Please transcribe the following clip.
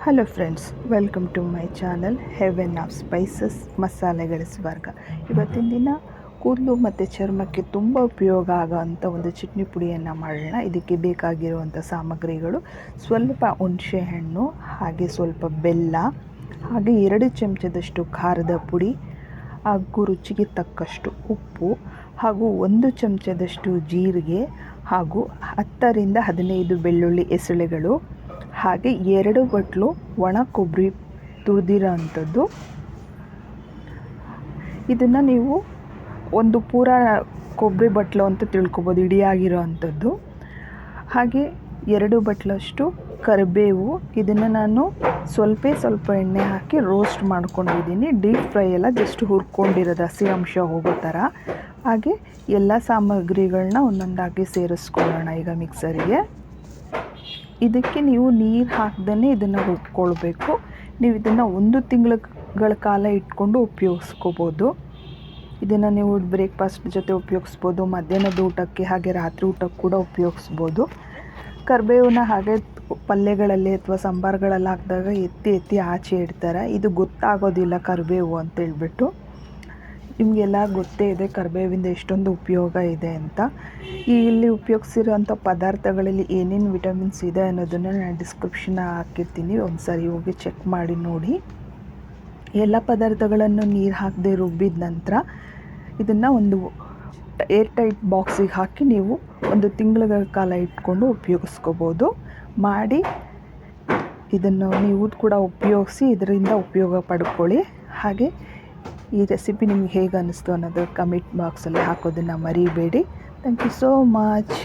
Hello friends, welcome to my channel heaven of spices ಮಸಾಲೆಗಳ ಸ್ವರ್ಗ. ಇವತ್ತಿನ ದಿನ ಕೂದಲು ಮತ್ತು ಚರ್ಮಕ್ಕೆ ತುಂಬ ಉಪಯೋಗ ಆಗೋವಂಥ ಒಂದು ಚಟ್ನಿ ಪುಡಿಯನ್ನು ಮಾಡೋಣ. ಇದಕ್ಕೆ ಬೇಕಾಗಿರುವಂಥ ಸಾಮಗ್ರಿಗಳು ಸ್ವಲ್ಪ ಹುಣಸೆಹಣ್ಣು, ಹಾಗೆ ಸ್ವಲ್ಪ ಬೆಲ್ಲ, ಹಾಗೆ 2 ಚಮಚದಷ್ಟು ಖಾರದ ಪುಡಿ, ಹಾಗೂ ರುಚಿಗೆ ತಕ್ಕಷ್ಟು ಉಪ್ಪು, ಹಾಗೂ 1 ಚಮಚದಷ್ಟು ಜೀರಿಗೆ, ಹಾಗೂ 10 ರಿಂದ 15 ಬೆಳ್ಳುಳ್ಳಿ ಎಸಳೆಗಳು, ಹಾಗೆ 2 ಬಟ್ಲು ಒಣ ಕೊಬ್ಬರಿ ತುರಿದಿರೋ ಅಂಥದ್ದು. ಇದನ್ನು ನೀವು ಒಂದು ಪೂರ ಕೊಬ್ಬರಿ ಬಟ್ಲು ಅಂತ ತಿಳ್ಕೊಬೋದು, ಇಡಿಯಾಗಿರೋ ಅಂಥದ್ದು. ಹಾಗೆ 2 ಬಟ್ಲಷ್ಟು ಕರಿಬೇವು. ಇದನ್ನು ನಾನು ಸ್ವಲ್ಪ ಎಣ್ಣೆ ಹಾಕಿ ರೋಸ್ಟ್ ಮಾಡ್ಕೊಂಡಿದ್ದೀನಿ. ಡೀಪ್ ಫ್ರೈ ಎಲ್ಲ ಜಸ್ಟ್ ಹುರ್ಕೊಂಡಿರೋದು, ಹಸಿ ಅಂಶ ಹೋಗೋ ಥರ. ಹಾಗೆ ಎಲ್ಲ ಸಾಮಗ್ರಿಗಳನ್ನ ಒಂದೊಂದಾಗಿ ಸೇರಿಸ್ಕೊಳ್ಳೋಣ ಈಗ ಮಿಕ್ಸರಿಗೆ. ಇದಕ್ಕೆ ನೀವು ನೀರು ಹಾಕ್ದೇ ಇದನ್ನು ರುಬ್ಕೊಳ್ಬೇಕು. ನೀವು ಇದನ್ನು 1 ತಿಂಗಳ ಕಾಲ ಇಟ್ಕೊಂಡು ಉಪಯೋಗಿಸ್ಕೋಬೋದು. ಇದನ್ನು ನೀವು ಬ್ರೇಕ್ಫಾಸ್ಟ್ ಜೊತೆ ಉಪಯೋಗಿಸ್ಬೋದು, ಮಧ್ಯಾಹ್ನದ ಊಟಕ್ಕೆ, ಹಾಗೆ ರಾತ್ರಿ ಊಟಕ್ಕೆ ಕೂಡ ಉಪಯೋಗಿಸ್ಬೋದು. ಕರಿಬೇವನ್ನ ಹಾಗೆ ಪಲ್ಯಗಳಲ್ಲಿ ಅಥವಾ ಸಾಂಬಾರುಗಳಲ್ಲಿ ಹಾಕಿದಾಗ ಎತ್ತಿ ಆಚೆ ಇಡ್ತಾರೆ. ಇದು ಗೊತ್ತಾಗೋದಿಲ್ಲ ಕರಿಬೇವು ಅಂತೇಳ್ಬಿಟ್ಟು. ನಿಮಗೆಲ್ಲ ಗೊತ್ತೇ ಇದೆ ಕರಿಬೇವಿಂದ ಎಷ್ಟೊಂದು ಉಪಯೋಗ ಇದೆ ಅಂತ. ಇಲ್ಲಿ ಉಪಯೋಗಿಸಿರೋಂಥ ಪದಾರ್ಥಗಳಲ್ಲಿ ಏನೇನು ವಿಟಮಿನ್ಸ್ ಇದೆ ಅನ್ನೋದನ್ನು ನಾನು ಡಿಸ್ಕ್ರಿಪ್ಷನ್ ಹಾಕಿರ್ತೀನಿ, ಒಂದು ಸಾರಿ ಹೋಗಿ ಚೆಕ್ ಮಾಡಿ ನೋಡಿ. ಎಲ್ಲ ಪದಾರ್ಥಗಳನ್ನು ನೀರು ಹಾಕದೆ ರುಬ್ಬಿದ ನಂತರ ಇದನ್ನು ಒಂದು ಏರ್ ಟೈಟ್ ಬಾಕ್ಸಿಗೆ ಹಾಕಿ ನೀವು 1 ತಿಂಗಳ ಕಾಲ ಇಟ್ಕೊಂಡು ಉಪಯೋಗಿಸ್ಕೋಬೋದು. ಮಾಡಿ ಇದನ್ನು ನೀವು ಕೂಡ ಉಪಯೋಗಿಸಿ ಇದರಿಂದ ಉಪಯೋಗ ಪಡ್ಕೊಳ್ಳಿ. ಹಾಗೆ ಈ ರೆಸಿಪಿ ನಿಮ್ಗೆ ಹೇಗೆ ಅನ್ನಿಸ್ತು ಅನ್ನೋದು ಕಮೆಂಟ್ ಬಾಕ್ಸಲ್ಲಿ ಹಾಕೋದನ್ನು ಮರಿಬೇಡಿ. Thank you so much.